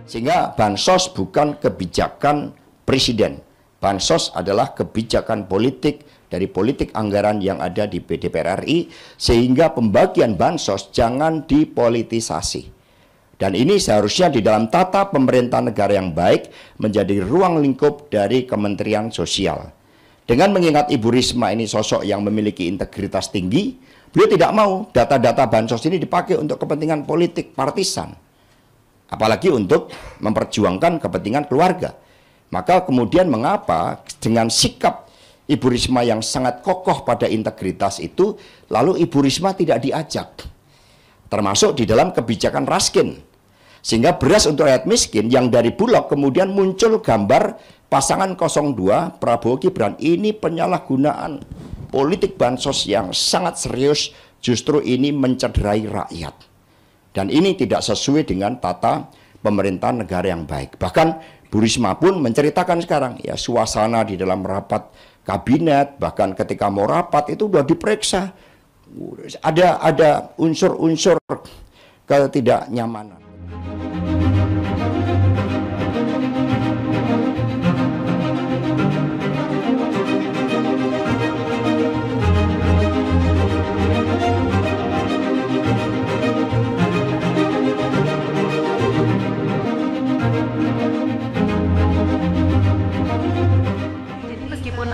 Sehingga bansos bukan kebijakan presiden. Bansos adalah kebijakan politik dari politik anggaran yang ada di DPR RI, sehingga pembagian bansos jangan dipolitisasi. Dan ini seharusnya di dalam tata pemerintahan negara yang baik menjadi ruang lingkup dari Kementerian Sosial. Dengan mengingat Ibu Risma ini sosok yang memiliki integritas tinggi, beliau tidak mau data-data bansos ini dipakai untuk kepentingan politik partisan. Apalagi untuk memperjuangkan kepentingan keluarga. Maka kemudian mengapa dengan sikap Ibu Risma yang sangat kokoh pada integritas itu, lalu Ibu Risma tidak diajak, termasuk di dalam kebijakan Raskin. Sehingga beras untuk rakyat miskin yang dari Bulog kemudian muncul gambar pasangan 02 Prabowo Gibran. Ini penyalahgunaan politik bansos yang sangat serius, justru ini mencederai rakyat. Dan ini tidak sesuai dengan tata pemerintahan negara yang baik. Bahkan Bu Risma pun menceritakan sekarang, ya suasana di dalam rapat kabinet, bahkan ketika mau rapat itu sudah diperiksa. Ada unsur-unsur ketidaknyamanan.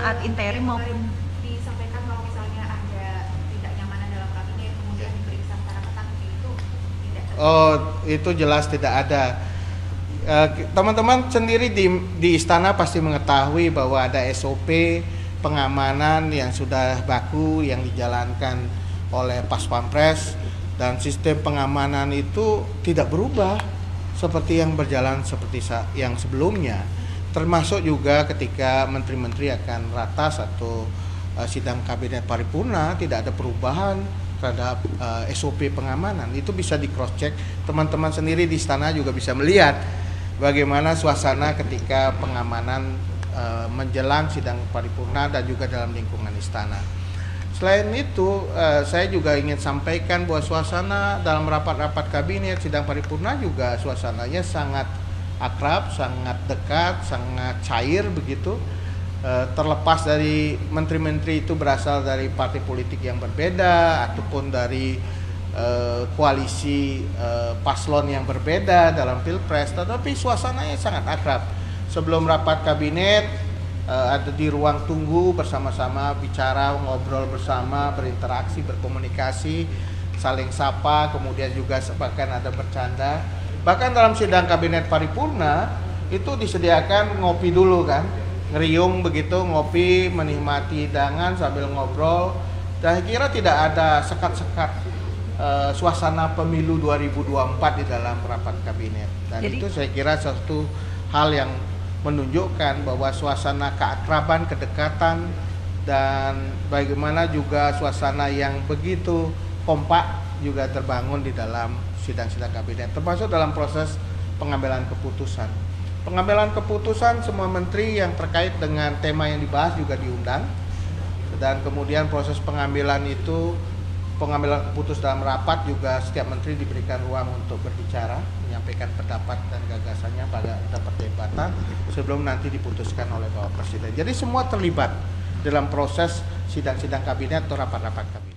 Ad interim maupun disampaikan kalau misalnya ada tidak nyamanan dalam kabinet kemudian diperiksa secara ketat itu tidak. Oh, itu jelas tidak ada. Teman-teman sendiri di istana pasti mengetahui bahwa ada SOP pengamanan yang sudah baku yang dijalankan oleh Pas Pampres, dan sistem pengamanan itu tidak berubah seperti yang berjalan seperti yang sebelumnya. Termasuk juga ketika menteri-menteri akan ratas atau sidang kabinet paripurna, tidak ada perubahan terhadap SOP pengamanan. Itu bisa di cross check, teman-teman sendiri di istana juga bisa melihat bagaimana suasana ketika pengamanan menjelang sidang paripurna dan juga dalam lingkungan istana. Selain itu, saya juga ingin sampaikan bahwa suasana dalam rapat-rapat kabinet sidang paripurna juga suasananya sangat akrab, sangat dekat, sangat cair begitu. Terlepas dari menteri-menteri itu berasal dari partai politik yang berbeda ataupun dari koalisi paslon yang berbeda dalam pilpres, tetapi suasananya sangat akrab. Sebelum rapat kabinet ada di ruang tunggu bersama-sama bicara, ngobrol bersama, berinteraksi, berkomunikasi, saling sapa, kemudian juga bahkan ada bercanda. Bahkan dalam sidang kabinet paripurna itu disediakan ngopi dulu kan, ngeriung begitu, ngopi, menikmati hidangan sambil ngobrol. Dan kira tidak ada sekat-sekat suasana pemilu 2024 di dalam rapat kabinet. Dan itu saya kira satu hal yang menunjukkan bahwa suasana keakraban, kedekatan, dan bagaimana juga suasana yang begitu kompak juga terbangun di dalam sidang-sidang kabinet, termasuk dalam proses pengambilan keputusan. Pengambilan keputusan semua menteri yang terkait dengan tema yang dibahas juga diundang, dan kemudian proses pengambilan keputusan dalam rapat juga setiap menteri diberikan ruang untuk berbicara, menyampaikan pendapat dan gagasannya pada perdebatan sebelum nanti diputuskan oleh Bapak Presiden. Jadi semua terlibat dalam proses sidang-sidang kabinet atau rapat-rapat kabinet.